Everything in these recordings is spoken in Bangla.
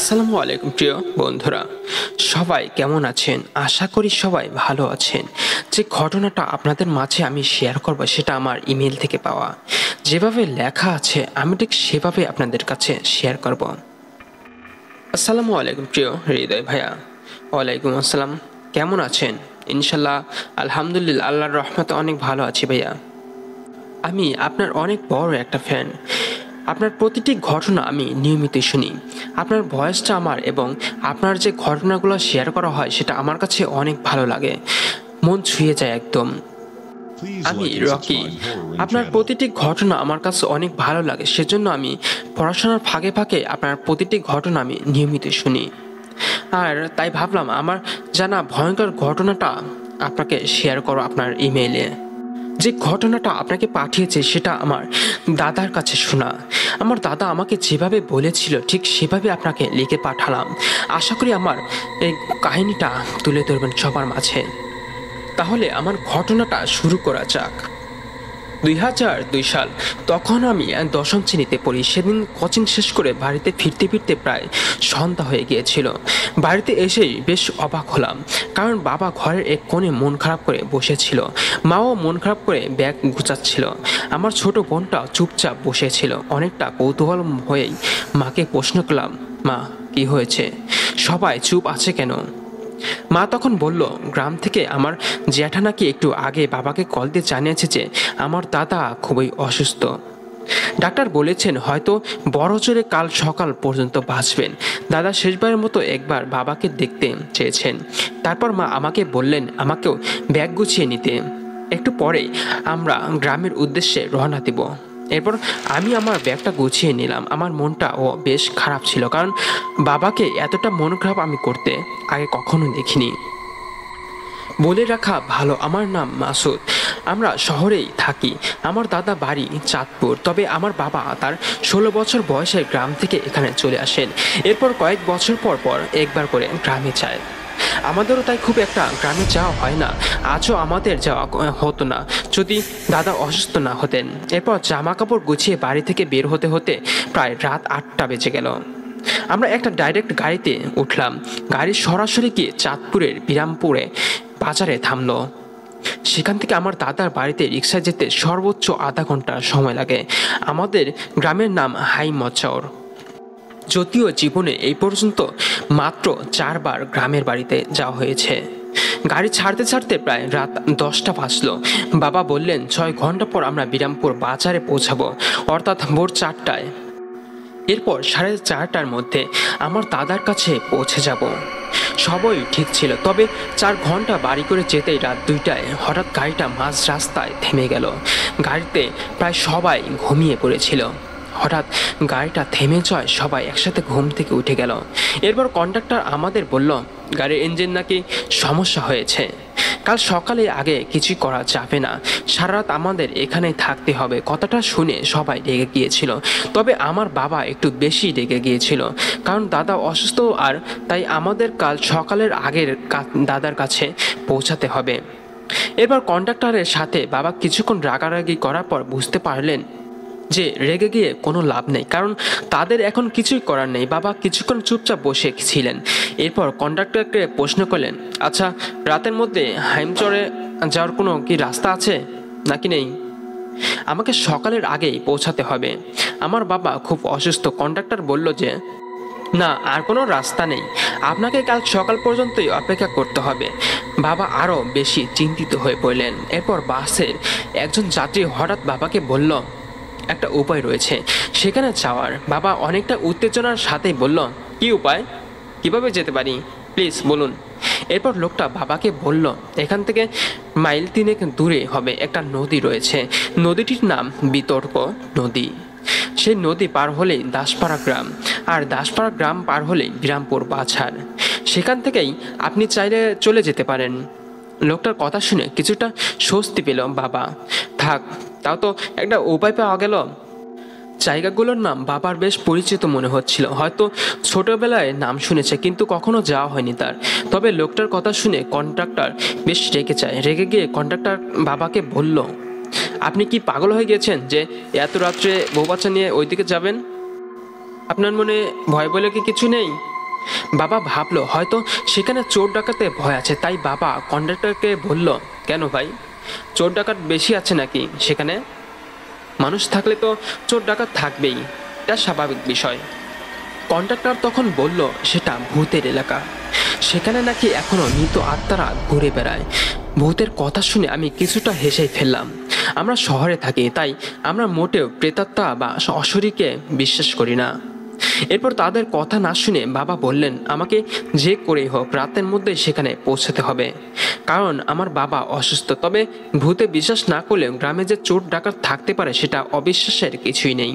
আসসালামু আলাইকুম প্রিয় বন্ধুরা, সবাই কেমন আছেন? আশা করি সবাই ভালো আছেন। যে ঘটনাটা আপনাদের মাঝে আমি শেয়ার করব সেটা আমার ইমেল থেকে পাওয়া। যেভাবে লেখা আছে আমি ঠিক সেভাবে আপনাদের কাছে শেয়ার করব। আসসালামু আলাইকুম প্রিয় হৃদয় ভাইয়া। ওয়ালাইকুম আসসালাম। কেমন আছেন? ইনশাল্লাহ আলহামদুলিল্লাহ, আল্লাহর রহমতে অনেক ভালো আছি ভাইয়া। আমি আপনার অনেক বড় একটা ফ্যান। আপনার প্রতিটি ঘটনা আমি নিয়মিতই শুনি। আপনার ভয়েসটা আমার এবং আপনার যে ঘটনাগুলো শেয়ার করা হয় সেটা আমার কাছে অনেক ভালো লাগে, মন ছুঁয়ে যায় একদম। আমি রকি। আপনার প্রতিটি ঘটনা আমার কাছে অনেক ভালো লাগে, সেজন্য আমি পড়াশোনার ফাঁকে ফাঁকে আপনার প্রতিটি ঘটনা আমি নিয়মিত শুনি। আর তাই ভাবলাম আমার জানা ভয়ঙ্কর ঘটনাটা আপনাকে শেয়ার করো আপনার ইমেইলে। যে ঘটনাটা আপনাকে পাঠিয়েছে সেটা আমার দাদার কাছে শোনা। আমার দাদা আমাকে যেভাবে বলেছিল ঠিক সেভাবে আপনাকে লিখে পাঠালাম। আশা করি আমার এই কাহিনীটা তুলে ধরবেন সবার মাঝে। তাহলে আমার ঘটনাটা শুরু করা যাক। 2002 সাল, তখন আমি দশম শ্রেণীতে পড়ি। সেদিন কোচিং শেষ করে বাড়িতে ফিরতে ফিরতে প্রায় সন্ধ্যা হয়ে গিয়েছিল। বাড়িতে এসেই বেশ অবাক হলাম, কারণ বাবা ঘরের এক কোণে মন খারাপ করে বসেছিল, মাও মন খারাপ করে ব্যাগ গুছাচ্ছিল। আমার ছোট বোনটা চুপচাপ বসেছিল। অনেকটা কৌতূহল হয়েই মাকে প্রশ্ন করলাম, মা কি হয়েছে, সবাই চুপ আছে কেন? মা তখন বলল, গ্রাম থেকে আমার জ্যাঠা নাকি একটু আগে বাবাকে কল দিয়ে জানিয়েছে যে আমার দাদা খুবই অসুস্থ। ডাক্তার বলেছেন হয়তো বড় জোরে কাল সকাল পর্যন্ত বাঁচবেন। দাদা শেষবারের মতো একবার বাবাকে দেখতে চেয়েছেন। তারপর মা আমাকে বললেন আমাকেও ব্যাগ গুছিয়ে নিতে। একটু পরে আমরা গ্রামের উদ্দেশ্যে রওনা দিব। এরপর আমি আমার ব্যাগটা গুছিয়ে নিলাম। আমার মনটাও বেশ খারাপ ছিল, কারণ বাবাকে এতটা মন খারাপ আমি করতে আগে কখনো দেখিনি। বলে রাখা ভালো, আমার নাম মাসুদ। আমরা শহরেই থাকি। আমার দাদা বাড়ি চাঁদপুর, তবে আমার বাবা তার 16 বছর বয়সে গ্রাম থেকে এখানে চলে আসেন। এরপর কয়েক বছর পর পর একবার করে গ্রামে যায়। আমাদেরও তাই খুব একটা গ্রামে যাওয়া হয় না। আজও আমাদের যাওয়া হতো না যদি দাদা অসুস্থ না হতেন। এরপর জামা কাপড় গুছিয়ে বাড়ি থেকে বের হতে হতে প্রায় রাত 8টা বেজে গেল। আমরা একটা ডাইরেক্ট গাড়িতে উঠলাম। গাড়ি সরাসরি গিয়ে চাঁদপুরের বিরামপুরে বাজারে থামলো। সেখান থেকে আমার দাদার বাড়িতে রিক্সায় যেতে সর্বোচ্চ আধা ঘন্টা সময় লাগে। আমাদের গ্রামের নাম হাই মচর। যদিও জীবনে এই পর্যন্ত মাত্র 4 বার গ্রামের বাড়িতে যাওয়া হয়েছে। গাড়ি ছাড়তে ছাড়তে প্রায় রাত 10টা বাজলো। বাবা বললেন 6 ঘন্টা পর আমরা বিরামপুর বাজারে পৌঁছাবো, অর্থাৎ ভোর 4টায়। এরপর 4:30টার মধ্যে আমার দাদার কাছে পৌঁছে যাব। সবই ঠিক ছিল, তবে 4 ঘন্টা বাড়ি করে যেতেই রাত 2টায় হঠাৎ গাড়িটা মাঝ রাস্তায় থেমে গেল। গাড়িতে প্রায় সবাই ঘুমিয়ে পড়েছিল। হঠাৎ গাড়িটা থেমে যায়, সবাই একসাথে ঘুম থেকে উঠে গেল। এরপর কন্ডাক্টর আমাদের বলল গাড়ির ইঞ্জিন নাকি সমস্যা হয়েছে, কাল সকালে আগে কিছুই করা যাবে না, সারা রাত আমাদের এখানেই থাকতে হবে। কথাটা শুনে সবাই রেগে গিয়েছিল, তবে আমার বাবা একটু বেশি রেগে গিয়েছিল, কারণ দাদা অসুস্থ, আর তাই আমাদের কাল সকালের আগের দাদার কাছে পৌঁছাতে হবে। এরপর কন্ডাক্টরের সাথে বাবা কিছুক্ষণ রাগারাগি করার পর বুঝতে পারলেন যে রেগে গিয়ে কোনো লাভ নেই, কারণ তাদের এখন কিছুই করার নেই। বাবা কিছুক্ষণ চুপচাপ বসে ছিলেন। এরপর কন্ডাক্টরকে প্রশ্ন করলেন, আচ্ছা রাতের মধ্যে হাইমচরে যাওয়ার কোনো কি রাস্তা আছে নাকি নেই? আমাকে সকালের আগেই পৌঁছাতে হবে। আমার বাবা খুব অসুস্থ। কন্ডাক্টর বলল যে না, আর কোনো রাস্তা নেই, আপনাকে কাল সকাল পর্যন্তই অপেক্ষা করতে হবে। বাবা আরও বেশি চিন্তিত হয়ে পড়লেন। এরপর বাসের একজন যাত্রী হঠাৎ বাবাকে বলল একটা উপায় রয়েছে সেখানে যাওয়ার। বাবা অনেকটা উত্তেজনার সাথেই বলল, কি উপায়, কিভাবে যেতে পারি, প্লিজ বলুন। এরপর লোকটা বাবাকে বলল এখান থেকে মাইল 3 দূরে হবে একটা নদী রয়েছে, নদীটির নাম বিতর্ক নদী। সেই নদী পার হলেই দাসপাড়া গ্রাম, আর দাসপাড়া গ্রাম পার হলেই বিরামপুর বাজার। সেখান থেকেই আপনি চাইলে চলে যেতে পারেন। লোকটার কথা শুনে কিছুটা স্বস্তি পেল বাবা। থাক, তাও তো একটা উপায় পাওয়া গেল। জায়গাগুলোর নাম বাবার বেশ পরিচিত মনে হচ্ছিল, হয়তো ছোটবেলায় নাম শুনেছে কিন্তু কখনো যাওয়া হয়নি তার। তবে লোকটার কথা শুনে কন্ট্রাক্টর বেশ রেগে যায়। রেগে গিয়ে কন্ট্রাক্টর বাবাকে বলল, আপনি কি পাগল হয়ে গেছেন যে এত রাত্রে বউ বাচ্চা নিয়ে ওইদিকে যাবেন? আপনার মনে ভয় বলে কি কিছু নেই? বাবা ভাবলো হয়তো সেখানে চোর ডাকাতে ভয় আছে, তাই বাবা কন্ডাক্টরকে বলল, কেন ভাই, চোর ডাকাত বেশি আছে নাকি সেখানে? মানুষ থাকলে তো চোর ডাকাত থাকবেই, এটা স্বাভাবিক বিষয়। কন্ডাক্টর তখন বলল সেটা ভূতের এলাকা, সেখানে নাকি এখনো মৃত আত্মারা ঘুরে বেড়ায়। ভূতের কথা শুনে আমি কিছুটা হেসেই ফেললাম। আমরা শহরে থাকি, তাই আমরা মোটেও প্রেতাত্মা বা অশরীরকে বিশ্বাস করি না। এরপর তাদের কথা না শুনে বাবা বললেন আমাকে যে করেই হোক রাতের মধ্যে সেখানে পৌঁছাতে হবে, কারণ আমার বাবা অসুস্থ। তবে ভূতে বিশ্বাস না করলেও গ্রামে যে চোর ডাকাত থাকতে পারে সেটা অবিশ্বাসের কিছুই নেই।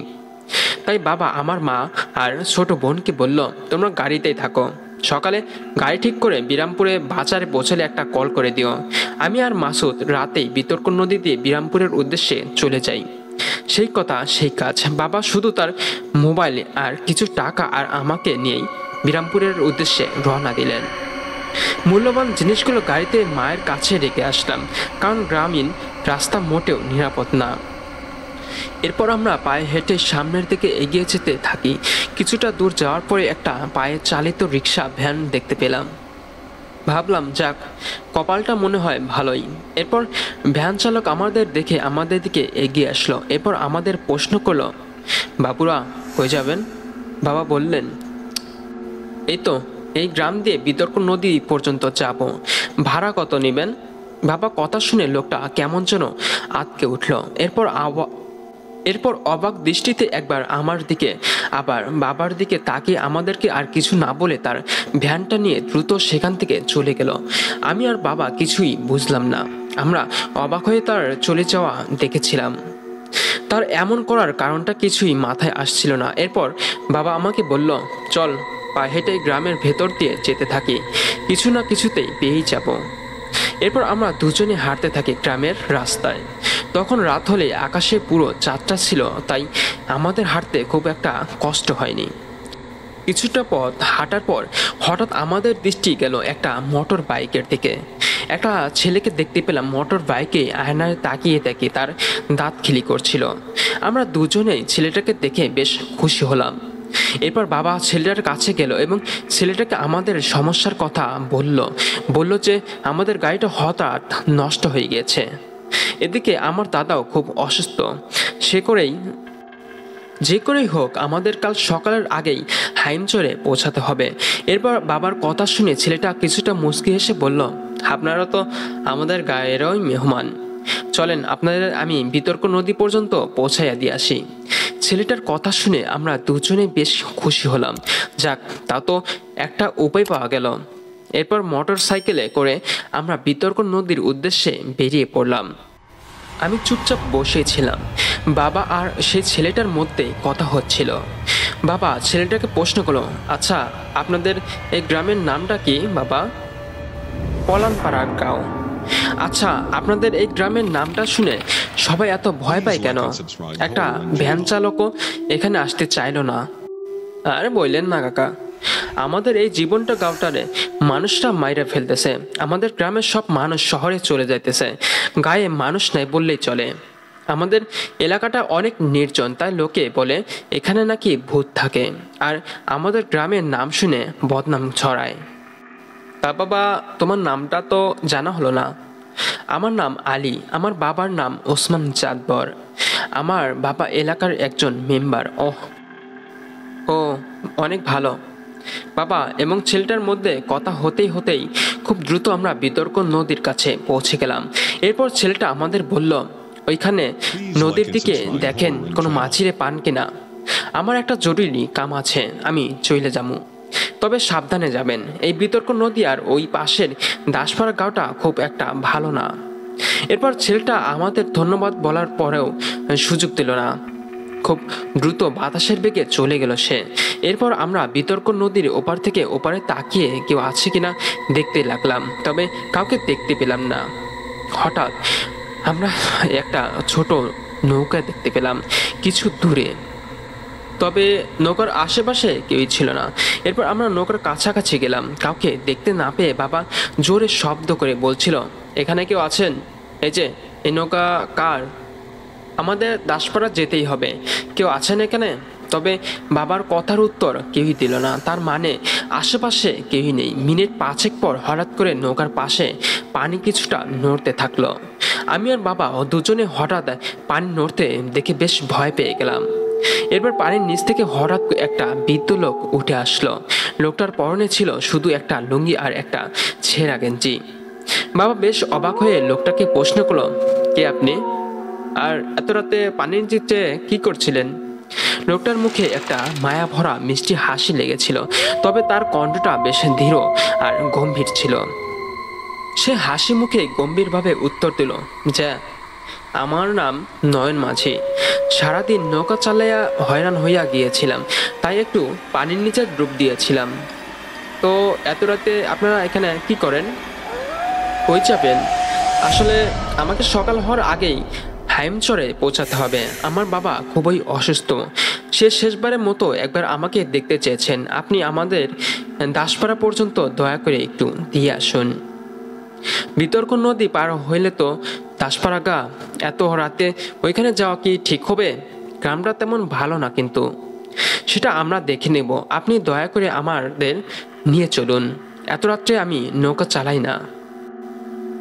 তাই বাবা আমার মা আর ছোট বোনকে বলল, তোমরা গাড়িতেই থাকো, সকালে গাড়ি ঠিক করে বিরামপুরে বাজারে পৌঁছালে একটা কল করে দিও। আমি আর মাসুদ রাতেই বিতর্ক নদী দিয়ে বিরামপুরের উদ্দেশ্যে চলে যাই। সেই কথা সেই কাজ, বাবা শুধু তার মোবাইল আর কিছু টাকা আর আমাকে নিয়েই বিরামপুরের উদ্দেশ্যে রওনা দিলেন। মূল্যবান জিনিসগুলো গাড়িতে মায়ের কাছে রেখে আসলাম, কারণ গ্রামীণ রাস্তা মোটেও নিরাপদ না। এরপর আমরা পায়ে হেঁটে সামনের দিকে এগিয়ে যেতে থাকি। কিছুটা দূর যাওয়ার পরে একটা পায়ে চালিত রিক্সা ভ্যান দেখতে পেলাম। ভাবলাম যাক, কপালটা মনে হয় ভালোই। এরপর ভ্যান চালক আমাদের দেখে আমাদের দিকে এগিয়ে আসলো। এরপর আমাদের প্রশ্ন করলো, বাবুরা কই যাবেন? বাবা বললেন, এই তো এই গ্রাম দিয়ে বিতর্ক নদী পর্যন্ত যাব, ভাড়া কত নেবেন? বাবা কথা শুনে লোকটা কেমন যেন আঁতকে উঠল। এরপর অবাক দৃষ্টিতে একবার আমার দিকে আবার বাবার দিকে তাকিয়ে আমাদেরকে আর কিছু না বলে তার ভ্যানটা নিয়ে দ্রুত সেখান থেকে চলে গেল। আমি আর বাবা কিছুই বুঝলাম না, আমরা অবাক হয়ে তার চলে যাওয়া দেখেছিলাম। তার এমন করার কারণটা কিছুই মাথায় আসছিল না। এরপর বাবা আমাকে বলল, চল পায়ে হেঁটে গ্রামের ভেতর দিয়ে যেতে থাকি, কিছু না কিছুতেই পেয়েই যাব। এরপর আমরা দুজনে হাঁটতে থাকি গ্রামের রাস্তায়। তখন রাত হলে আকাশে পুরো চাঁদটা ছিল, তাই আমাদের হাঁটতে খুব একটা কষ্ট হয়নি। কিছুটা পথ হাঁটার পর হঠাৎ আমাদের দৃষ্টি গেল একটা মোটর বাইকের দিকে। একটা ছেলেকে দেখতে পেলাম মোটর বাইকে আয়নায় তাকিয়ে তাকিয়ে তার দাঁত খিলি করছিল। আমরা দুজনেই ছেলেটাকে দেখে বেশ খুশি হলাম। এরপর বাবা ছেলেটার কাছে গেল এবং ছেলেটাকে আমাদের সমস্যার কথা বলল যে আমাদের গাড়িটা হঠাৎ নষ্ট হয়ে গিয়েছে। এদিকে আমার দাদাও খুব অসুস্থ, যে করেই হোক আমাদের কাল সকালের আগেই হাইমচরে পৌঁছাতে হবে। এরপর বাবার কথা শুনে ছেলেটা কিছুটা মুচকি হেসে বলল, আপনারা তো আমাদের গায়েরই মেহমান, চলেন আপনাদের আমি বিতর্ক নদী পর্যন্ত পৌঁছাইয়া দিয়ে আসি। ছেলেটার কথা শুনে আমরা দুজনে বেশ খুশি হলাম। যাক, তা তো একটা উপায় পাওয়া গেল। এরপর মোটর সাইকেলে করে আমরা বিতর্ক নদীর উদ্দেশ্যে বেরিয়ে পড়লাম। আমি চুপচাপ বসেছিলাম। বাবা আর সেই ছেলেটার মধ্যে কথা হচ্ছিল। বাবা ছেলেটাকে প্রশ্ন করলো, আচ্ছা আপনাদের এই গ্রামের নামটা কি বাবা? পলানপাড়া গাঁও। আচ্ছা, আপনাদের এই গ্রামের নামটা শুনে সবাই এত ভয় পায় কেন? একটা ভ্যান চালকও এখানে আসতে চাইলো না। আরে বললেন না কাকা, আমাদের এই জীবনটা গাঁওটারে মানুষরা মাইরা ফেলতেছে। আমাদের গ্রামের সব মানুষ শহরে চলে যাইতেছে, গায়ে মানুষ নাই বললেই চলে। আমাদের এলাকাটা অনেক নির্জন, তাই লোকে বলে এখানে নাকি ভূত থাকে, আর আমাদের গ্রামের নাম শুনে বদনাম ছড়ায়। তা বাবা, তোমার নামটা তো জানা হলো না। আমার নাম আলী, আমার বাবার নাম ওসমান চাঁদবর। আমার বাবা এলাকার একজন মেম্বার। ও, অনেক ভালো বাবা। এবং ছেলেটার মধ্যে কথা হতেই খুব দ্রুত আমরা বিতর্ক নদীর কাছে পৌঁছে গেলাম। এরপর ছেলেটা আমাদের বলল, ওইখানে নদীর দিকে দেখেন কোনো মাছিরে পান কিনা। আমার একটা জরুরি কাম আছে, আমি চলে যাবো, তবে সাবধানে যাবেন। এই বিতর্ক নদী আর ওই পাশের দাসপাড়া গাঁওটা খুব একটা ভালো না। এরপর ছেলেটা আমাদের ধন্যবাদ বলার পরেও সুযোগ দিল না, খুব দ্রুত বাতাসের বেগে চলে গেল সে। এরপর আমরা বিতর্ক নদীর ওপার থেকে ওপারে তাকিয়ে কেউ আছে কিনা দেখতে লাগলাম, তবে কাউকে দেখতে পেলাম না। হঠাৎ আমরা একটা ছোট নৌকা দেখতে পেলাম কিছু দূরে, তবে নৌকার আশেপাশে কেউই ছিল না। এরপর আমরা নৌকার কাছাকাছি গেলাম, কাউকে দেখতে না পেয়ে বাবা জোরে শব্দ করে বলছিল, এখানে কেউ আছেন? এই যে এই নৌকা কার? আমাদের দাসপাড়া যেতেই হবে, কেউ আছেন এখানে? তবে বাবার কথার উত্তর কেউই দিল না। তার মানে আশেপাশে কেউই নেই। মিনিট 5 পর হঠাৎ করে নৌকার পাশে পানি কিছুটা নড়তে থাকলো। আমি আর বাবা দুজনে হঠাৎ পানি নড়তে দেখে বেশ ভয় পেয়ে গেলাম। এরপর পানির নিচ থেকে হঠাৎ একটা বৃদ্ধ লোক উঠে আসলো। লোকটার পরনে ছিল শুধু একটা লুঙ্গি আর একটা ছেঁড়া গেঞ্জি। বাবা বেশ অবাক হয়ে লোকটাকে প্রশ্ন করলো, কে আপনি? আর এত রাতে পানির নিচে কি করছিলেন? লোকটার মুখে একটা মায়া ভরা মিষ্টি হাসি লেগেছিল, তবে তার কণ্ঠটা বেশ দৃঢ় আর গম্ভীর ছিল। সে হাসি মুখে গম্ভীরভাবে উত্তর দিল যে, আমার নাম নয়ন মাঝি। সারাদিন নৌকা চালাইয়া হয়রান হইয়া গিয়েছিলাম, তাই একটু পানির নিচে ডুব দিয়েছিলাম। তো এত রাতে আপনারা এখানে কি করেন? কই যাবেন? আসলে আমাকে সকাল হওয়ার আগেই হাইমচরে পৌঁছাতে হবে। আমার বাবা খুবই অসুস্থ। সে শেষবারের মতো একবার আমাকে দেখতে চেয়েছেন। আপনি আমাদের দাসপাড়া পর্যন্ত দয়া করে একটু দিয়ে আসুন। বিতর্ক নদী পার হইলে তো দাসপাড়া গা, এত রাতে ওইখানে যাওয়া কি ঠিক হবে? গ্রামটা তেমন ভালো না, কিন্তু সেটা আমরা দেখে নেব। আপনি দয়া করে আমাদের নিয়ে চলুন। এত রাত্রে আমি নৌকা চালাই না।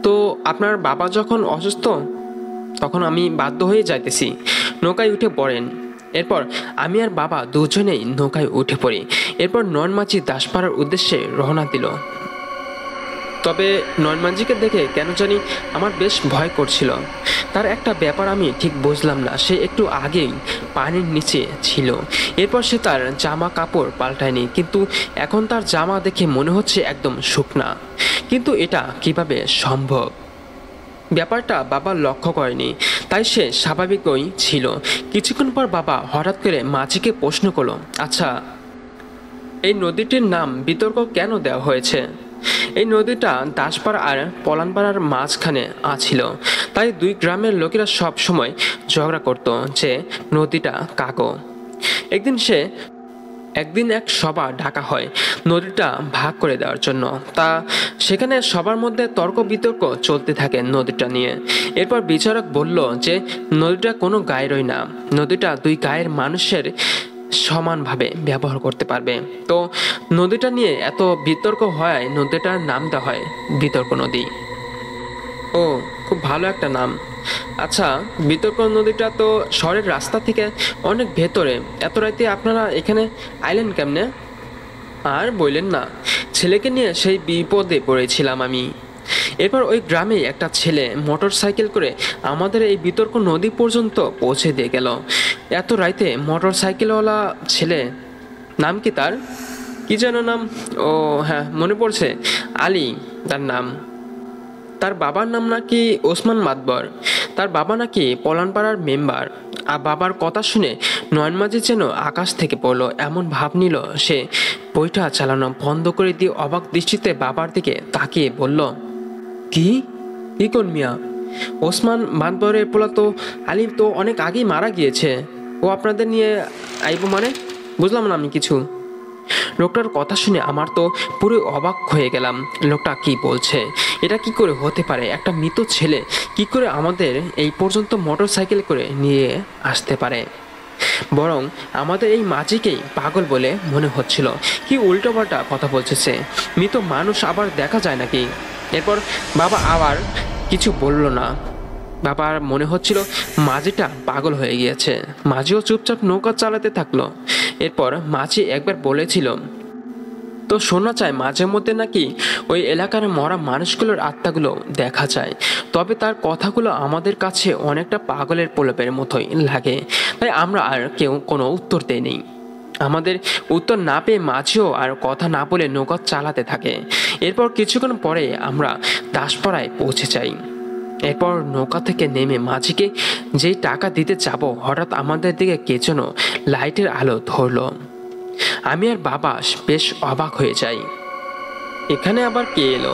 তো আপনার বাবা যখন অসুস্থ তখন আমি বাধ্য হয়ে যাইতেছি। নৌকায় উঠে পড়েন। এরপর আমি আর বাবা দুজনেই নৌকায় উঠে পড়ি। এরপর নয়নমাঝি দাসপাড়ার উদ্দেশ্যে রওনা দিল। তবে নয়নমাঝিকে দেখে কেন জানি আমার বেশ ভয় করছিল। তার একটা ব্যাপার আমি ঠিক বুঝলাম না। সে একটু আগেই পানির নিচে ছিল, এরপর সে তার জামা কাপড় পাল্টায়নি, কিন্তু এখন তার জামা দেখে মনে হচ্ছে একদম শুকনা। কিন্তু এটা কিভাবে সম্ভব? ব্যাপারটা বাবা লক্ষ্য করেনি, তাই সে স্বাভাবিকই ছিল। কিছুক্ষণ পর বাবা হঠাৎ করে মাঝিকে প্রশ্ন করলো, আচ্ছা, এই নদীটির নাম বিতর্ক কেন দেওয়া হয়েছে? এই নদীটা দাসপাড়া আর পলানপাড়ার মাঝখানে আছিল, তাই দুই গ্রামের লোকেরা সব সময় ঝগড়া করত যে নদীটা কাগো। একদিন এক সভা ডাকা হয় নদীটা ভাগ করে দেওয়ার জন্য। তা সেখানে সবার মধ্যে তর্ক বিতর্ক চলতে থাকে নদীটা নিয়ে। এরপর বিচারক বলল যে নদীটা কোনো গায়েরই না, নদীটা দুই গায়ের মানুষের সমানভাবে ব্যবহার করতে পারবে। তো নদীটা নিয়ে এত বিতর্ক হয়, নদীটার নাম দেওয়া হয় বিতর্ক নদী। ও, খুব ভালো একটা নাম। আচ্ছা, বিতর্ক নদীটা তো শহরের রাস্তা থেকে অনেক ভেতরে। এত রাতে আপনারা এখানে আইলেন কেমনে? আর বললেন না, ছেলেকে নিয়ে সেই বিপদে পড়েছিলাম আমি। এরপর ওই গ্রামে একটা ছেলে মোটর সাইকেল করে আমাদের এই বিতর্ক নদী পর্যন্ত পৌঁছে দিয়ে গেল। এত রাইতে মোটর সাইকেলওয়ালা ছেলে, নাম কি তার? কি যেন নাম? ও হ্যাঁ, মনে পড়ছে, আলী তার নাম। তার বাবার নাম নাকি ওসমান মাতবর। তার বাবা নাকি পলানপাড়ার মেম্বার। আর বাবার কথা শুনে নয়নমাঝি যেন আকাশ থেকে পড়লো। এমন ভাব নিল সে বইটা চালানো বন্ধ করে দিয়ে অবাক দৃষ্টিতে বাবার দিকে তাকিয়ে বলল, কি কি কোন মিয়া? ওসমান মাতবরের পোলা তো আলী তো অনেক আগেই মারা গিয়েছে। ও আপনাদের নিয়ে আইব মানে? বুঝলাম না আমি কিছু। লোকটার কথা শুনে আমার তো পুরো অবাক হয়ে গেলাম। লোকটা কি বলছে? এটা কি করে হতে পারে? একটা মৃত ছেলে কি করে আমাদের এই পর্যন্ত মোটর সাইকেল করে নিয়ে আসতে পারে? বরং আমাদের এই মাঝিকেই পাগল বলে মনে হচ্ছিল। কি উল্টোপাল্টা কথা বলছে। মৃত মানুষ আবার দেখা যায় নাকি? এরপর বাবা আবার কিছু বলল না। বাবার মনে হচ্ছিল মাঝিটা পাগল হয়ে গিয়েছে। মাঝিও চুপচাপ নৌকা চালাতে থাকলো। এরপর মাঝি একবার বলেছিল, তো শোনা যায় মাঝে মধ্যে নাকি ওই এলাকার মরা মানুষগুলোর আত্মাগুলো দেখা যায়। তবে তার কথাগুলো আমাদের কাছে অনেকটা পাগলের প্রলাপের মতোই লাগে, তাই আমরা আর কেউ কোনো উত্তর দেইনি। আমাদের উত্তর না পেয়ে মাঝিও আর কথা না বলে নৌকা চালাতে থাকে। এরপর কিছুক্ষণ পরে আমরা দাসপাড়ায় পৌঁছে যাই। এরপর নৌকা থেকে নেমে মাঝিকে যেই টাকা দিতে যাব, হঠাৎ আমাদের দিকে কে যেন লাইটের আলো ধরলো। আমি আর বাবা বেশ অবাক হয়ে যাই, এখানে আবার কে এলো?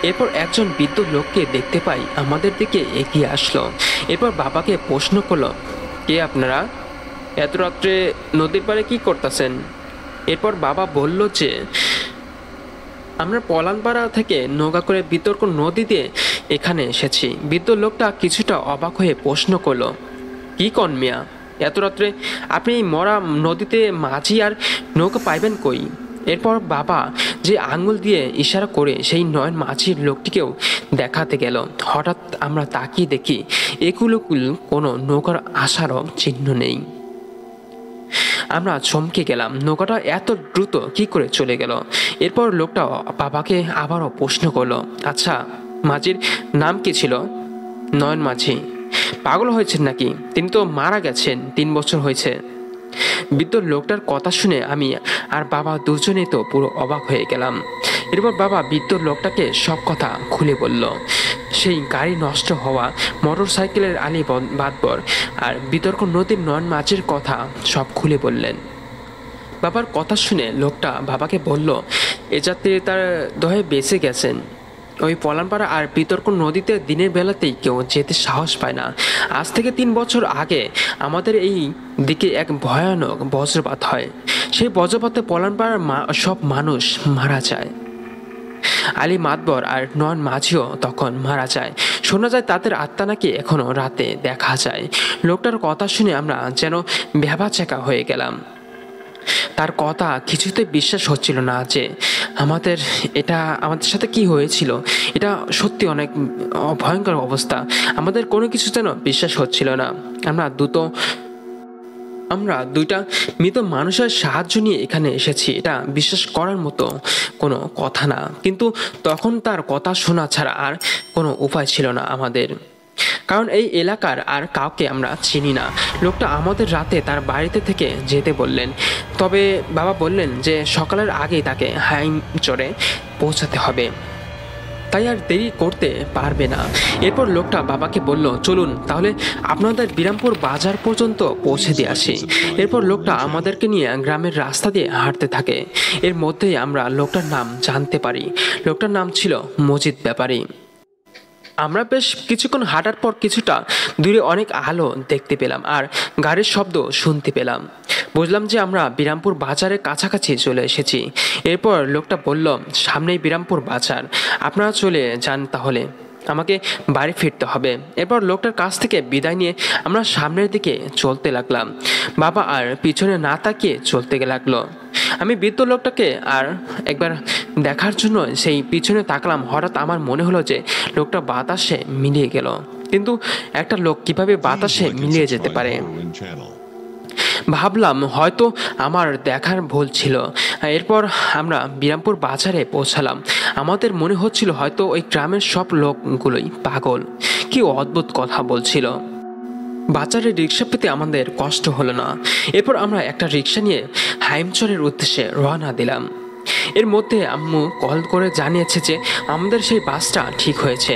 এরপর একজন বৃদ্ধ লোককে দেখতে পাই আমাদের দিকে এগিয়ে আসলো। এরপর বাবাকে প্রশ্ন করলো, কে আপনারা? এত রাত্রে নদীর পাড়ে কি করতেছেন? এরপর বাবা বলল যে আমরা পলানপাড়া থেকে নৌকা করে বিতর্ক নদী দিয়ে এখানে এসেছি। বৃদ্ধ লোকটা কিছুটা অবাক হয়ে প্রশ্ন করলো, কি কন মিয়া, এত রাত্রে আপনি এই মরা নদীতে মাঝি আর নৌকা পাইবেন কই? এরপর বাবা যে আঙুল দিয়ে ইশারা করে সেই নয়ন মাঝির লোকটিকেও দেখাতে গেল। হঠাৎ আমরা তাকিয়ে দেখি একুলকুল কোনো নৌকার আসারও চিহ্ন নেই। আমরা চমকে গেলাম, নৌকাটা এত দ্রুত কি করে চলে গেল? এরপর লোকটা বাবাকে আবারও প্রশ্ন করলো, আচ্ছা মাঝির নাম কি ছিল? নয়ন মাঝি। পাগল হয়েছেন নাকি? তিনি তো মারা গেছেন 3 বছর হয়েছে। বৃদ্ধ লোকটার কথা শুনে আমি আর বাবা দুজনেই তো পুরো অবাক হয়ে গেলাম। এরপর বাবা বৃদ্ধ লোকটাকে সব কথা খুলে বলল। সেই গাড়ি নষ্ট হওয়া, মোটর সাইকেলের আলি বাদবর আর বিতর্ক নদীর নয়ন মাঝির কথা সব খুলে বললেন। বাবার কথা শুনে লোকটা বাবাকে বলল, এ যাত্রী তার দহে বেঁচে গেছেন। ওই পলানপাড়া আর বিতর্ক নদীতে দিনের বেলাতেই কেউ যেতে সাহস পায় না। আজ থেকে 3 বছর আগে আমাদের এই দিকে এক ভয়ানক বজ্রপাত হয়। সেই বজ্রপাতে পলানপাড়ার সব মানুষ মারা যায়। আলী মাতবর আর নয়ন মাঝিও তখন মারা যায়। শোনা যায় তাদের আত্মা নাকি এখনো রাতে দেখা যায়। লোকটার কথা শুনে আমরা যেন ভ্যাবাচ্যাকা হয়ে গেলাম। তার কথা কিছুতে বিশ্বাস হচ্ছিল না যে আমাদের সাথে কি হয়েছিল। এটা সত্যি অনেক ভয়ঙ্কর অবস্থা। আমাদের কোনো কিছু যেন বিশ্বাস হচ্ছিল না। আমরা দুইটা মৃত মানুষের সাহায্য নিয়ে এখানে এসেছি, এটা বিশ্বাস করার মতো কোনো কথা না। কিন্তু তখন তার কথা শোনা ছাড়া আর কোনো উপায় ছিল না আমাদের, কারণ এই এলাকার আর কাউকে আমরা চিনি না। লোকটা আমাদের রাতে তার বাড়িতে থেকে যেতে বললেন, তবে বাবা বললেন যে সকালের আগেই তাকে হাইমচরে পৌঁছাতে হবে, তাই আর দেরি করতে পারবে না। এরপর লোকটা বাবাকে বলল, চলুন তাহলে আপনাদের বিরামপুর বাজার পর্যন্ত পৌঁছে দিয়ে আসি। এরপর লোকটা আমাদেরকে নিয়ে গ্রামের রাস্তা দিয়ে হাঁটতে থাকে। এর মধ্যেই আমরা লোকটার নাম জানতে পারি। লোকটার নাম ছিল মজিদ ব্যাপারী। আমরা বেশ কিছুক্ষণ হাঁটার পর কিছুটা দূরে অনেক আলো দেখতে পেলাম আর গাড়ির শব্দ শুনতে পেলাম। বুঝলাম যে আমরা বিরামপুর বাজারের কাছাকাছি চলে এসেছি। এরপর লোকটা বলল, সামনেই বিরামপুর বাজার, আপনারা চলে যান, তাহলে আমাকে বাড়ি ফিরতে হবে। এরপর লোকটার কাছ থেকে বিদায় নিয়ে আমরা সামনের দিকে চলতে লাগলাম। বাবা আর পিছনে না তাকিয়ে চলতে লাগলো। আমি বৃদ্ধ লোকটাকে আর একবার দেখার জন্য সেই পিছনে তাকলাম। হঠাৎ আমার মনে হলো যে লোকটা বাতাসে মিলিয়ে গেল। কিন্তু একটা লোক কিভাবে বাতাসে মিলিয়ে যেতে পারে? ভাবলাম হয়তো আমার দেখার ভুল ছিল। এরপর আমরা বিরামপুর বাজারে পৌঁছালাম। আমাদের মনে হচ্ছিল হয়তো ওই গ্রামের সব লোকগুলোই পাগল। কি অদ্ভুত কথা বলছিল। বাজারে রিক্সা পেতে আমাদের কষ্ট হলো না। এরপর আমরা একটা রিক্সা নিয়ে হাইমচরের উদ্দেশ্যে রওনা দিলাম। এর মধ্যে আম্মু কল করে জানিয়েছে যে আমাদের সেই বাসটা ঠিক হয়েছে,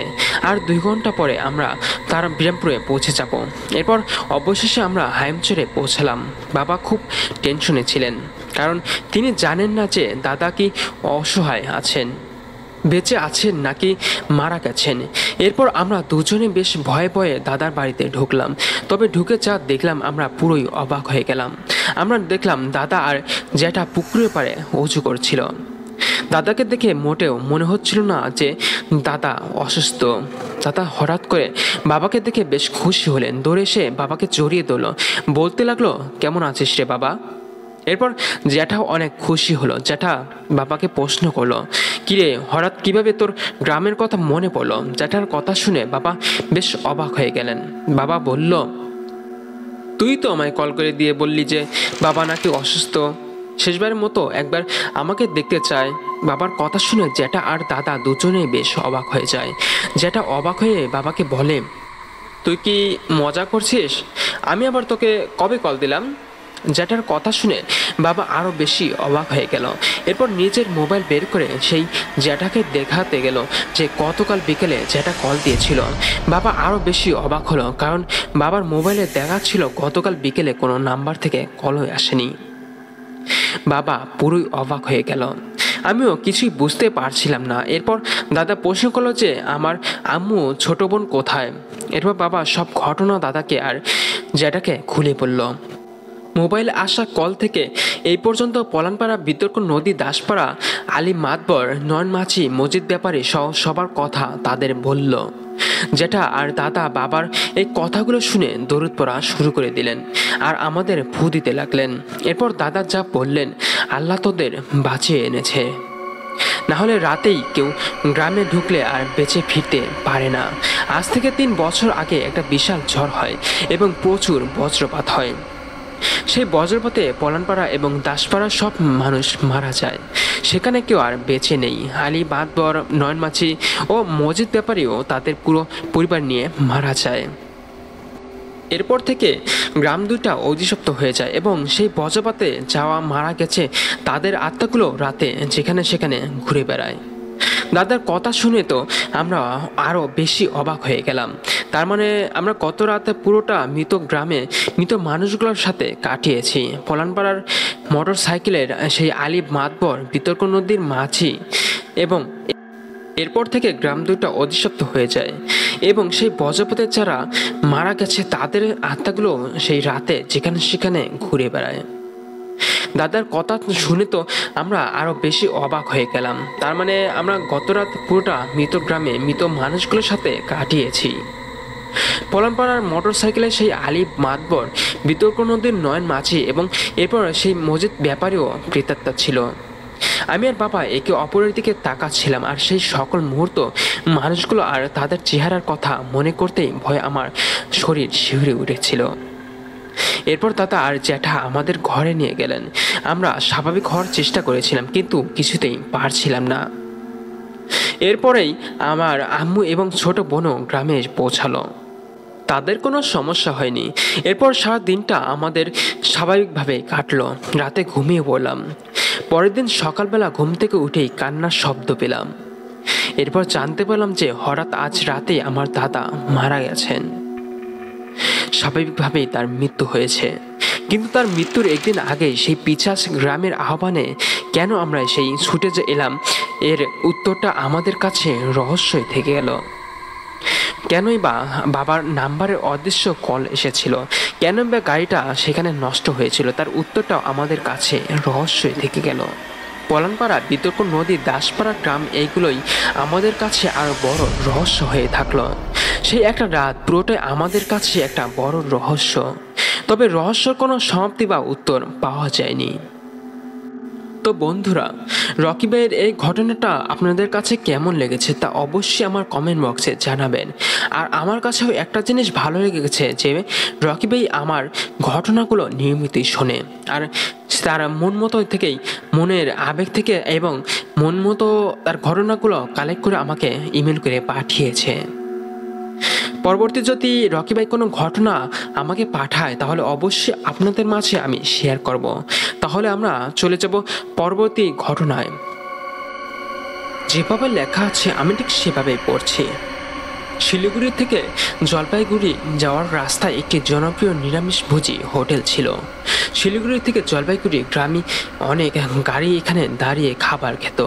আর 2 ঘন্টা পরে আমরা তার বিরামপুরে পৌঁছে যাব। এরপর অবশেষে আমরা হাইমচরে পৌঁছালাম। বাবা খুব টেনশনে ছিলেন, কারণ তিনি জানেন না যে দাদা কি অসহায় আছেন, বেঁচে আছেন নাকি মারা গেছেন। এরপর আমরা দুজনে বেশ ভয়ে ভয়ে দাদার বাড়িতে ঢুকলাম। তবে ঢুকে যা দেখলাম আমরা পুরোই অবাক হয়ে গেলাম। আমরা দেখলাম দাদা আর জ্যাঠা পুকুরের পাড়ে উঁচু করছিল। দাদাকে দেখে মোটেও মনে হচ্ছিল না যে দাদা অসুস্থ। দাদা হঠাৎ করে বাবাকে দেখে বেশ খুশি হলেন, দৌড়ে এসে বাবাকে জড়িয়ে ধরল, বলতে লাগলো, কেমন আছিস রে বাবা? এরপর জ্যাঠাও অনেক খুশি হলো। জ্যাঠা বাবাকে প্রশ্ন করলো, কিরে হঠাৎ কিভাবে তোর গ্রামের কথা মনে পড়লো? জ্যাঠার কথা শুনে বাবা বেশ অবাক হয়ে গেলেন। বাবা বলল, তুই তো আমায় কল করে দিয়ে বললি যে বাবা নাকি অসুস্থ, শেষবারের মতো একবার আমাকে দেখতে চায়। বাবার কথা শুনে জ্যাঠা আর দাদা দুজনেই বেশ অবাক হয়ে যায়। জ্যাঠা অবাক হয়ে বাবাকে বলে, তুই কি মজা করছিস? আমি আবার তোকে কবে কল দিলাম? জ্যাঠার কথা শুনে বাবা আরও বেশি অবাক হয়ে গেল। এরপর নিজের মোবাইল বের করে সেই জ্যাঠাকে দেখাতে গেল যে গতকাল বিকেলে জ্যাঠা কল দিয়েছিল। বাবা আরও বেশি অবাক হলো, কারণ বাবার মোবাইলে দেখা ছিল গতকাল বিকেলে কোনো নাম্বার থেকে কলই আসেনি। বাবা পুরোই অবাক হয়ে গেল। আমিও কিছুই বুঝতে পারছিলাম না। এরপর দাদা প্রশ্ন করলো যে আমার আম্মু ছোট বোন কোথায়? এরপর বাবা সব ঘটনা দাদাকে আর জ্যাঠাকে খুলে বলল। মোবাইলে আসা কল থেকে এই পর্যন্ত পলানপাড়া, বিতর্ক নদী, দাসপাড়া, আলী মাতবর, নয়ন মাঝি, মজিদ ব্যাপারী সহ সবার কথা তাদের বলল। জেঠা আর দাদা বাবার এই কথাগুলো শুনে দরুদ পড়া শুরু করে দিলেন আর আমাদের ফু দিতে লাগলেন। এরপর দাদা যা বললেন, আল্লাহ তোদের বাঁচিয়ে এনেছে, না হলে রাতেই কেউ গ্রামে ঢুকলে আর বেঁচে ফিরতে পারে না। আজ থেকে 3 বছর আগে একটা বিশাল ঝড় হয় এবং প্রচুর বজ্রপাত হয়। সেই বজ্রপাতে পলানপাড়া এবং দাসপাড়ার সব মানুষ মারা যায়। সেখানে কেউ আর বেঁচে নেই। আলী, বাদবর, নয়নমাছি ও মজিদ ব্যাপারীও তাদের পুরো পরিবার নিয়ে মারা যায়। এরপর থেকে গ্রাম দুইটা অভিশপ্ত হয়ে যায় এবং সেই বজ্রপাতে যাওয়া মারা গেছে তাদের আত্মাগুলো রাতে যেখানে সেখানে ঘুরে বেড়ায়। দাদার কথা শুনে তো আমরা আরও বেশি অবাক হয়ে গেলাম। তার মানে আমরা গত রাতে পুরোটা মৃত গ্রামে মৃত মানুষগুলোর সাথে কাটিয়েছি। পলানপাড়ার মোটর সাইকেলের সেই আলী, মাতবর, বিতর্ক নদীর মাঝি এবং এরপর থেকে গ্রাম দুইটা অধিশপ্ত হয়ে যায় এবং সেই বজ্রপাতে যারা মারা গেছে তাদের আত্মাগুলো সেই রাতে যেখানে সেখানে ঘুরে বেড়ায়। দাদার কথা শুনে তো আমরা আরো বেশি অবাক হয়ে গেলাম। তার মানে আমরা গত রাত পুরোটা মৃত গ্রামে মৃত মানুষগুলোর সাথে কাটিয়েছি। পলানপাড়ার মোটর সাইকেলে সেই আলী, মাতবর, বিতর্ক নদীর নয়ন মাঝি এবং এরপর সেই মসজিদ ব্যাপারেও প্রেতাত্মা ছিল। আমি আর বাবা একে অপরের দিকে তাকাচ্ছিলাম আর সেই সকল মুহূর্ত মানুষগুলো আর তাদের চেহারার কথা মনে করতেই ভয় আমার শরীর শিউরে উঠেছিল। এরপর দাদা আর জ্যাঠা আমাদের ঘরে নিয়ে গেলেন। আমরা স্বাভাবিক হওয়ার চেষ্টা করেছিলাম কিন্তু কিছুতেই পারছিলাম না। এরপরেই আমার আম্মু এবং ছোট বোনও গ্রামে পৌঁছালো। তাদের কোনো সমস্যা হয়নি। এরপর সারা দিনটা আমাদের স্বাভাবিকভাবে কাটলো। রাতে ঘুমিয়ে পড়লাম। পরের দিন সকালবেলা ঘুম থেকে উঠেই কান্নার শব্দ পেলাম। এরপর জানতে পারলাম যে হঠাৎ আজ রাতে আমার দাদা মারা গেছেন। স্বাভাবিকভাবেই তার মৃত্যু হয়েছে, কিন্তু তার মৃত্যুর একদিন আগে সেই পিছাস গ্রামের আহ্বানে কেন আমরা সেই ছুটে যে এলাম এর উত্তরটা আমাদের কাছে রহস্যই থেকে গেল। কেনই বা বাবার নাম্বারের অদৃশ্য কল এসেছিল, কেন বা গাড়িটা সেখানে নষ্ট হয়েছিল, তার উত্তরটাও আমাদের কাছে রহস্যই থেকে গেল। পলানপাড়া, বিতর্ক নদী, দাসপাড়া গ্রাম এইগুলোই আমাদের কাছে আরো বড় রহস্য হয়ে থাকলো। সেই একটা রাত পুরোটাই আমাদের কাছে একটা বড় রহস্য। তবে রহস্যর কোনো সমাপ্তি বা উত্তর পাওয়া যায়নি। তো বন্ধুরা, রকি ভাইয়ের এই ঘটনাটা আপনাদের কাছে কেমন লেগেছে তা অবশ্যই আমার কমেন্ট বক্সে জানাবেন। আর আমার কাছেও একটা জিনিস ভালো লেগেছে যে রকি ভাই আমার ঘটনাগুলো নিয়মিতই শোনে আর তার মন মতো থেকেই, মনের আবেগ থেকে এবং মন মতো তার ঘটনাগুলো কালেক্ট করে আমাকে ইমেল করে পাঠিয়েছে। পরবর্তী যদি রকি ভাই কোনো ঘটনা আমাকে পাঠায় তাহলে অবশ্যই আপনাদের মাঝে আমি শেয়ার করব। তাহলে আমরা চলে যাব পরবর্তী ঘটনায়। যেভাবে লেখা আছে আমি ঠিক সেভাবেই পড়ছি। শিলিগুড়ি থেকে জলপাইগুড়ি যাওয়ার রাস্তায় একটি জনপ্রিয় নিরামিষভোজী হোটেল ছিল। শিলিগুড়ি থেকে জলপাইগুড়ি গ্রামে অনেক গাড়ি এখানে দাঁড়িয়ে খাবার খেত।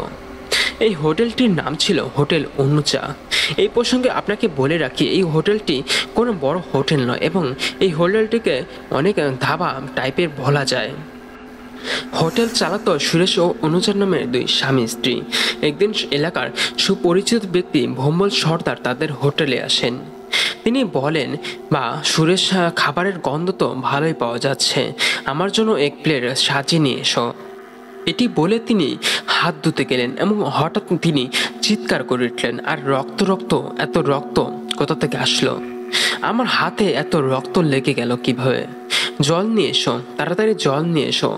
এই হোটেলটির নাম ছিল হোটেল অনুচা। এই প্রসঙ্গে আপনাকে বলে রাখি, এই হোটেলটি কোনো বড় হোটেল নয় এবং এই হোটেলটিকে অনেক ধাবা টাইপের বলা যায়। হোটেল চালাতো সুরেশ ও অনুচার নামের 2 স্বামী স্ত্রী। একদিন এলাকার সুপরিচিত ব্যক্তি ভম্বল সর্দার তাদের হোটেলে আসেন। তিনি বলেন, বা সুরেশ, খাবারের গন্ধ তো ভালোই পাওয়া যাচ্ছে, আমার জন্য 1 প্লেট সাজিয়ে নিয়ে এসো। এটি বলে তিনি হাত ধুতে গেলেন এবং হঠাৎ তিনি চিৎকার করে উঠলেন, আর রক্ত রক্ত, এত রক্ত কোথা থেকে আসলো? আমার হাতে এত রক্ত লেগে গেল কিভাবে? জল নিয়ে এসো, তাড়াতাড়ি জল নিয়ে এসো।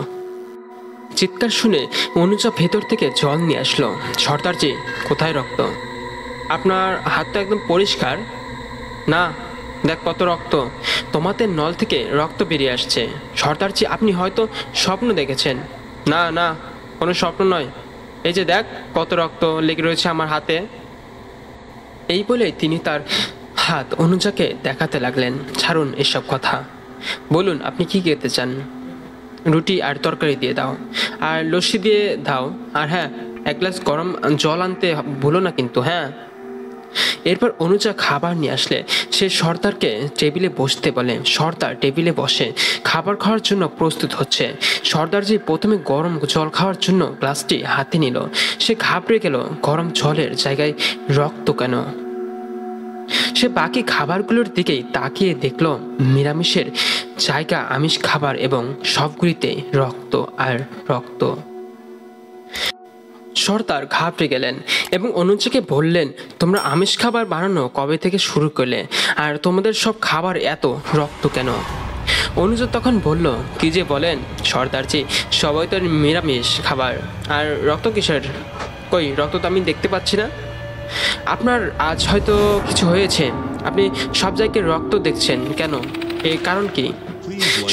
চিৎকার শুনে অনুজা ভেতর থেকে জল নিয়ে আসলো। সর্দারজি, কোথায় রক্ত? আপনার হাতটা একদম পরিষ্কার না, দেখ কত রক্ত, তোমাদের নল থেকে রক্ত বেরিয়ে আসছে। সর্দারজি, আপনি হয়তো স্বপ্ন দেখেছেন। না না, কোনো স্বপ্ন নয়, এই যে দেখ কত রক্ত লেগে রয়েছে আমার হাতে। এই বলে তিনি তার হাত অনুজাকে দেখাতে লাগলেন। ছাড়ুন এসব কথা, বলুন আপনি কি খেতে চান? রুটি আর তরকারি দিয়ে দাও, আর লস্যি দিয়ে দাও, আর হ্যাঁ, 1 গ্লাস গরম জল আনতে ভুলো না কিন্তু, হ্যাঁ। এরপর অনুজা খাবার নিয়ে আসলে সে সর্দারকে টেবিলে বসতে বলে। সর্দার টেবিলে বসে খাবার খাওয়ার জন্য প্রস্তুত হচ্ছে। সর্দারজি প্রথমে গরম জল খাওয়ার জন্য গ্লাসটি হাতে নিল। সে ঘাবড়ে গেল, গরম জলের জায়গায় রক্ত কেন? সে বাকি খাবারগুলোর দিকেই তাকিয়ে দেখল নিরামিষের জায়গা আমিষ খাবার এবং সবগুলিতে রক্ত আর রক্ত। সর্দার ঘাবড়ে গেলেন এবং অনুজাকে বললেন, তোমরা আমিষ খাবার বানানো কবে থেকে শুরু করলে, আর তোমাদের সব খাবার এত রক্ত কেন? অনুজা তখন বলল, কি যে বলেন সর্দারজি, সবাই তো নিরামিষ খাবার, আর রক্ত কিসের? কই রক্ত তো আমি দেখতে পাচ্ছি না। আপনার আজ হয়তো কিছু হয়েছে, আপনি সব জায়গায় রক্ত দেখছেন কেন, এর কারণ কি?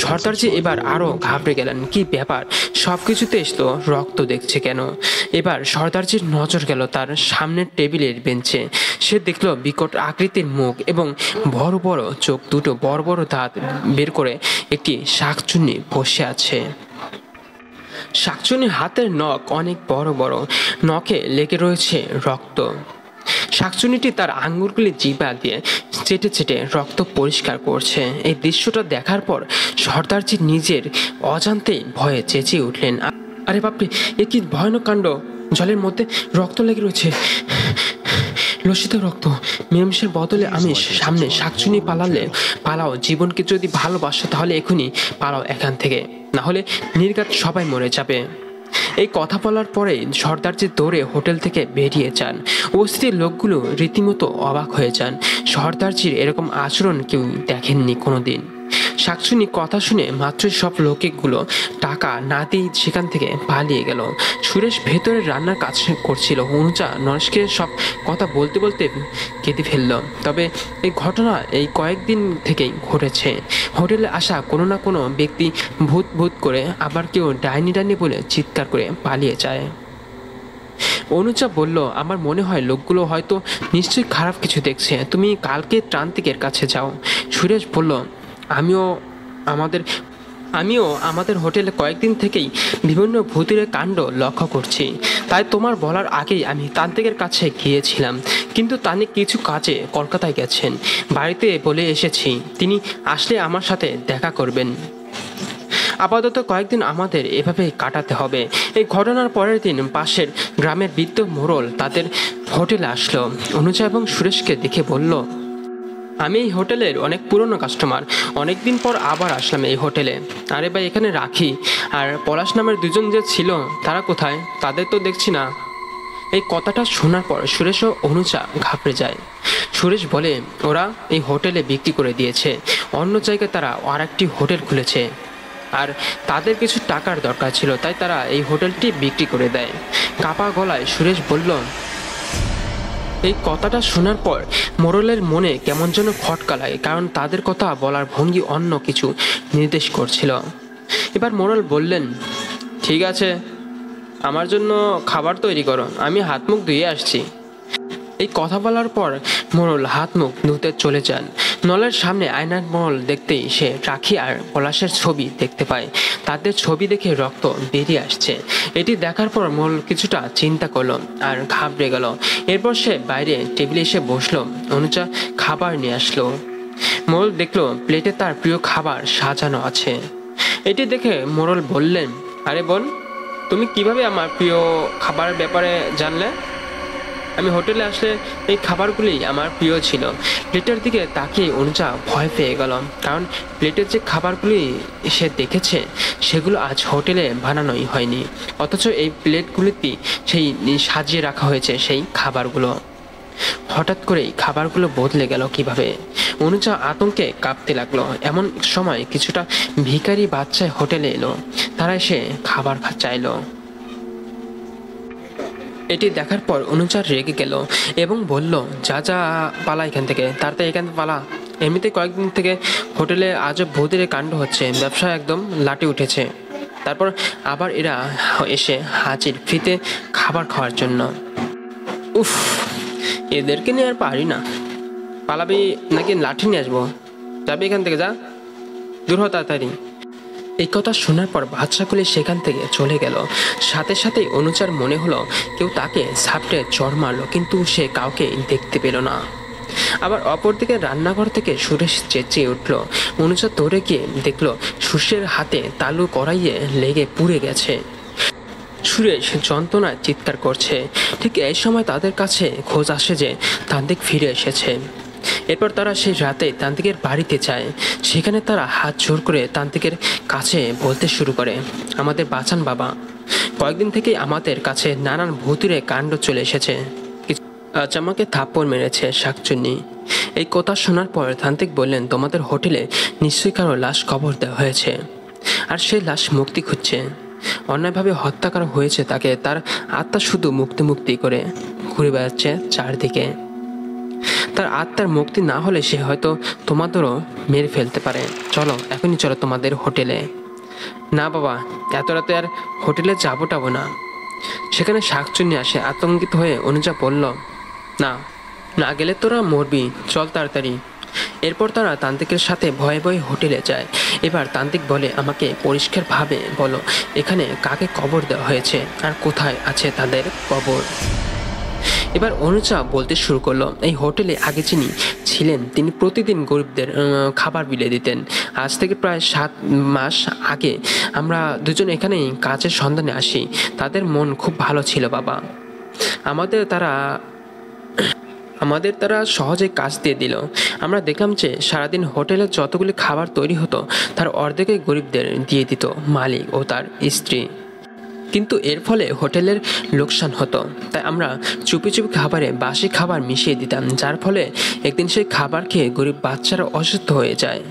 সর্দারজি এবার আরো ঘাবড়ে গেলেন, কি ব্যাপার, সবকিছুতে তো রক্ত দেখছে কেন? এবার সর্দারজির নজর গেল তার সামনের টেবিলের বেঞ্চে। সে দেখল বিকট আকৃতির মুখ এবং বড় বড় চোখ দুটো, বড় বড় দাঁত বের করে একটি শাকচুন্নি বসে আছে। শাকচুন্নির হাতের নখ অনেক বড় বড়, নখে লেগে রয়েছে রক্ত। শাকচুন্নিটি তার আঙ্গুরগুলি জিভা দিয়ে চেটে চেটে রক্ত পরিষ্কার করছে। এই দৃশ্যটা দেখার পর সর্দারজি নিজের অজান্তেই ভয়ে চেঁচিয়ে উঠলেন, আরে বাপরে, এ কি ভয়ানক কাণ্ড! জলের মধ্যে রক্ত লেগে রয়েছে, লসিত রক্ত। নিরামিষের বদলে আমিষ, সামনে শাকচুন্নি পালাও। জীবনকে যদি ভালোবাসো তাহলে এখনই পালাও এখান থেকে, না হলে নির্ঘাত সবাই মরে যাবে। এই কথা বলার পরেই সর্দারজি দৌড়ে হোটেল থেকে বেরিয়ে যান। উপস্থিত লোকগুলো রীতিমতো অবাক হয়ে যান। সর্দারজির এরকম আচরণ কেউ দেখেননি কোনোদিন। শাকচুন্নি কথা শুনে মাত্রই সব লোকগুলো টাকা না দিয়ে সেখান থেকে পালিয়ে গেল। সুরেশ ভেতরে রান্নার কাজ করছিল। অনুজা নরেশকে সব কথা বলতে বলতে কেঁদে ফেলল। তবে এই ঘটনা এই কয়েকদিন থেকেই ঘটেছে। হোটেলে আসা কোনো না কোনো ব্যক্তি ভূত ভূত করে, আবার কেউ ডাইনি ডাইনি বলে চিৎকার করে পালিয়ে যায়। অনুজা বলল, আমার মনে হয় লোকগুলো হয়তো নিশ্চয়ই খারাপ কিছু দেখছে, তুমি কালকে ত্রান্তিকের কাছে যাও। সুরেশ বলল, আমিও আমাদের হোটেলে কয়েকদিন থেকেই বিভিন্ন ভূতের কাণ্ড লক্ষ্য করছি, তাই তোমার বলার আগেই আমি তান্ত্রিকের কাছে গিয়েছিলাম, কিন্তু তান্ত্রিক কিছু কাজে কলকাতায় গেছেন, বাড়িতে বলে এসেছি তিনি আসলে আমার সাথে দেখা করবেন। আপাতত কয়েকদিন আমাদের এভাবে কাটাতে হবে। এই ঘটনার পরের দিন পাশের গ্রামের বৃদ্ধ মোড়ল তাদের হোটেলে আসলো। অনুজা এবং সুরেশকে দেখে বলল, আমি এই হোটেলের অনেক পুরনো কাস্টমার, অনেকদিন পর আবার আসলাম এই হোটেলে। আরে ভাই, এখানে রাখি। আর পলাশ নামের দুজন যে ছিল তারা কোথায়? তাদের তো দেখছি না। এই কথাটা শোনার পর সুরেশ ও অনুজা ঘাবড়ে যায়। সুরেশ বলে, ওরা এই হোটেলে বিক্রি করে দিয়েছে, অন্য জায়গায় তারা আর একটি হোটেল খুলেছে, আর তাদের কিছু টাকার দরকার ছিল, তাই তারা এই হোটেলটি বিক্রি করে দেয়। কাপা গলায় সুরেশ বলল, এই কথাটা শোনার পর মোড়লের মনে কেমন যেন খটকা লাগে, কারণ তাদের কথা বলার ভঙ্গি অন্য কিছু নির্দেশ করছিল। এবার মোড়ল বললেন, ঠিক আছে, আমার জন্য খাবার তৈরি করো, আমি হাত মুখ ধুয়ে আসছি। এই কথা বলার পর মোড়ল হাত মুখ ধুতে চলে যান। নলের সামনে আয়নার মোড়ল দেখতেই সে রাখি আর পলাশের ছবি দেখতে পায়। তাদের ছবি দেখে রক্ত বেরিয়ে আসছে। এটি দেখার পর মোড়ল কিছুটা চিন্তা করলো আর ঘাবড়ে গেল। এরপর সে বাইরে টেবিলে এসে বসলো। অনুজা খাবার নিয়ে আসলো। মোড়ল দেখলো প্লেটে তার প্রিয় খাবার সাজানো আছে। এটি দেখে মোড়ল বললেন, আরে বোন, তুমি কিভাবে আমার প্রিয় খাবারের ব্যাপারে জানলে? আমি হোটেলে আসলে এই খাবারগুলি আমার প্রিয় ছিল। প্লেটের দিকে তাকিয়ে অনুজা ভয় পেয়ে গেল, কারণ প্লেটের যে খাবারগুলি সে দেখেছে সেগুলো আজ হোটেলে বানানোই হয়নি, অথচ এই প্লেটগুলিতে সেই সাজিয়ে রাখা হয়েছে সেই খাবারগুলো। হঠাৎ করেই খাবারগুলো বদলে গেল কিভাবে? অনুজা আতঙ্কে কাঁপতে লাগলো। এমন সময় কিছুটা ভিখারি বাচ্চা হোটেলে এলো। তারা এসে খাবার চাইলো। এটি দেখার পর অনুজা রেগে গেল এবং বলল, যা যা, পালা এখান থেকে, তাড়াতাড়ি এখান থেকে পালা। এমনিতে কয়েকদিন থেকে হোটেলে আজব ভূতের কাণ্ড হচ্ছে, ব্যবসা একদম লাটে উঠেছে। তারপর আবার এরা এসে হাজির ফ্রিতে খাবার খাওয়ার জন্য। উফ, এদেরকে নিয়ে আর পারি না। পালাবি নাকি লাঠি নিয়ে আসবো? যাবি এখান থেকে, যা, দূর হ তাড়াতাড়ি। এই কথা শোনার পর বাচ্চাগুলি সেখান থেকে চলে গেল। সাথে সাথেই অনুজার মনে হলো কেউ তাকে ঝাপটে চড় মারলো, কিন্তু সে কাউকে দেখতে পেল না। আবার অপরদিকে রান্নাঘর থেকে সুরেশ চেঁচিয়ে উঠল। অনুজা দৌড়ে গিয়ে দেখলো সুরেশের হাতে তালু কড়াইয়ে লেগে পুড়ে গেছে। সুরেশ যন্ত্রণায় চিৎকার করছে। ঠিক এই সময় তাদের কাছে খোঁজ আসে যে তান্ত্রিক ফিরে এসেছে। এরপর তারা সেই রাতে তান্ত্রিকের বাড়িতে যায়। সেখানে তারা হাত জোর করে তান্ত্রিকের কাছে বলতে শুরু করে, আমাদের বাঁচান বাবা, কয়েকদিন থেকেই আমাদের কাছে নানান ভুতুড়ে কাণ্ড চলে এসেছে। আজ আমাকে থাপ্পড় মেরেছে শাকচুন্নি। এই কথা শোনার পর তান্ত্রিক বললেন, তোমাদের হোটেলে নিশ্চয়ই কারো লাশ কবর দেওয়া হয়েছে, আর সেই লাশ মুক্তি খুঁজছে। অন্যায়ভাবে হত্যা করা হয়েছে তাকে, তার আত্মা শুধু মুক্তি মুক্তি করে ঘুরে বেড়াচ্ছে চারদিকে। তার আত্মার মুক্তি না হলে সে হয়তো তোমাদেরও মেরে ফেলতে পারে। চলো এখনই চলো তোমাদের হোটেলে। না বাবা, এত রাতে আর হোটেলে যাবো না। সেখানে শাকচুন্নি আসে। আতঙ্কিত হয়ে অনুজা বলল, না না গেলে তোরা মরবি, চল তাড়াতাড়ি। এরপর তারা তান্ত্রিকের সাথে ভয়ে ভয়ে হোটেলে যায়। এবার তান্ত্রিক বলে, আমাকে পরিষ্কারভাবে বলো এখানে কাকে কবর দেওয়া হয়েছে আর কোথায় আছে তাদের কবর। এবার অনুজা বলতে শুরু করলো, এই হোটেলে আগে যিনি ছিলেন তিনি প্রতিদিন গরিবদের খাবার বিলিয়ে দিতেন। আজ থেকে প্রায় 7 মাস আগে আমরা দুজন এখানেই কাজের সন্ধানে আসি। তাদের মন খুব ভালো ছিল বাবা, আমাদের তারা সহজে কাজ দিয়ে দিল। আমরা দেখলাম যে সারাদিন হোটেলে যতগুলি খাবার তৈরি হতো তার অর্ধেকই গরিবদের দিয়ে দিত মালিক ও তার স্ত্রী। কিন্তু এর ফলে হোটেলের লোকসান হতো, তাই আমরা চুপি চুপি খাবারে বাসি খাবার মিশিয়ে দিতাম, যার ফলে একদিন সেই খাবার খেয়ে গরিব বাচ্চারা অসুস্থ হয়ে যায়।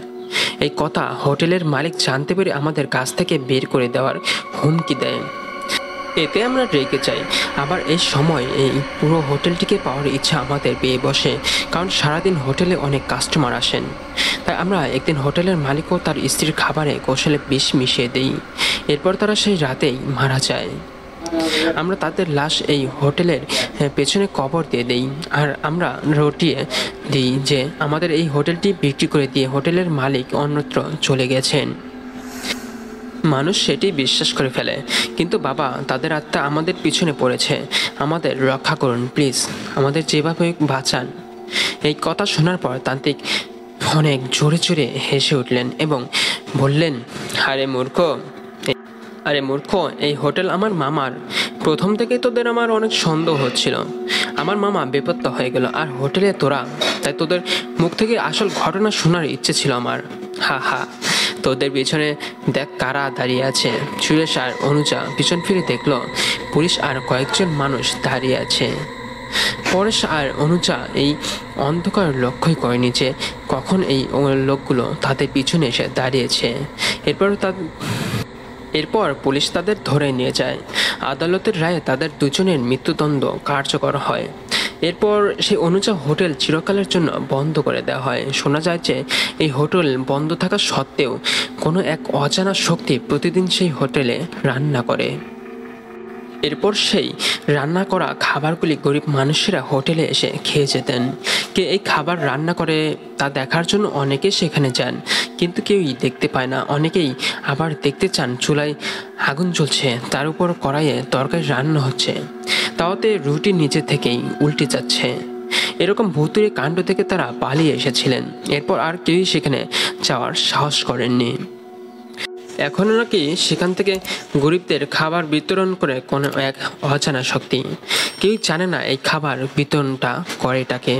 এই কথা হোটেলের মালিক জানতে পেরে আমাদের কাছ থেকে বের করে দেওয়ার হুমকি দেয়। এতে আমরা রেগে যাই। আবার এই সময় এই পুরো হোটেলটিকে পাওয়ার ইচ্ছা আমাদের পেয়ে বসে, কারণ সারাদিন হোটেলে অনেক কাস্টমার আসেন। তাই আমরা একদিন হোটেলের মালিক ও তার স্ত্রীর খাবারে কৌশলে বিষ মিশিয়ে দিই। এরপর তারা সেই রাতেই মারা যায়। আমরা তাদের লাশ এই হোটেলের পেছনে কবর দিয়ে দিই, আর আমরা রটিয়ে দিই যে আমাদের এই হোটেলটি বিক্রি করে দিয়ে হোটেলের মালিক অন্যত্র চলে গেছেন। মানুষ সেটি বিশ্বাস করে ফেলে, কিন্তু বাবা তাদের আত্মা আমাদের পিছনে পড়েছে, আমাদের রক্ষা করুন প্লিজ, আমাদের যেভাবে বাঁচান। এই কথা শোনার পর তান্ত্রিক অনেক জোরে জোরে হেসে উঠলেন এবং বললেন, আরে মূর্খ, এই হোটেল আমার মামার। প্রথম থেকে তোদের আমার অনেক সন্দেহ হচ্ছিল। আমার মামা বেপত্তা হয়ে গেল আর হোটেলে তোরা, তাই তোদের মুখ থেকে আসল ঘটনা শোনার ইচ্ছে ছিল আমার। হা হা, তোদের পিছনে দেখ কারা দাঁড়িয়ে আছে। সুরেশ আর অনুজা পিছন ফিরে দেখলো পুলিশ আর কয়েকজন মানুষ দাঁড়িয়ে আছে। পরেশ আর অনুজা এই অন্ধকার লক্ষ্যই করেনি যে কখন এই লোকগুলো তাদের পিছনে এসে দাঁড়িয়েছে। এরপর পুলিশ তাদের ধরে নিয়ে যায়। আদালতের রায়ে তাদের দুজনের মৃত্যুদণ্ড কার্যকর হয়। এরপর সেই অনুজা হোটেল চিরকালের জন্য বন্ধ করে দেওয়া হয়। শোনা যায় যে এই হোটেল বন্ধ থাকা সত্ত্বেও কোনো এক অজানা শক্তি প্রতিদিন সেই হোটেলে রান্না করে। এরপর সেই রান্না করা খাবারগুলি গরিব মানুষেরা হোটেলে এসে খেয়ে যেতেন। কে এই খাবার রান্না করে তা দেখার জন্য অনেকেই সেখানে যান, কিন্তু কেউই দেখতে পায় না। অনেকেই আবার দেখতে চান চুলায় আগুন জ্বলছে, তার উপর কড়াইয়ে তরকারি রান্না হচ্ছে, তাওতে রুটি নিচে থেকেই উল্টে যাচ্ছে। এরকম ভুতুড়ে কাণ্ড থেকে তারা পালিয়ে এসেছিলেন। এরপর আর কেউই সেখানে যাওয়ার সাহস করেননি। এখনও নাকি সেখান থেকে গরিবদের খাবার বিতরণ করে কোনো এক অজানা শক্তি। কেউ জানে না এই খাবার বিতরণটা করেটাকে।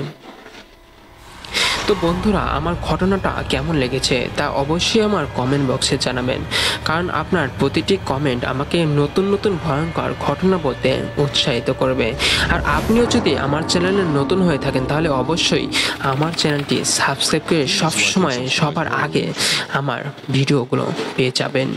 তো বন্ধুরা, আমার ঘটনাটা কেমন লেগেছে তা অবশ্যই আমার কমেন্ট বক্সে জানাবেন, কারণ আপনার প্রতিটি কমেন্ট আমাকে নতুন নতুন ভয়ঙ্কর ঘটনা বলতে উৎসাহিত করবে। আর আপনিও যদি আমার চ্যানেলে নতুন হয়ে থাকেন তাহলে অবশ্যই আমার চ্যানেলটি সাবস্ক্রাইব করে সবসময় সবার আগে আমার ভিডিওগুলো পেয়ে যাবেন।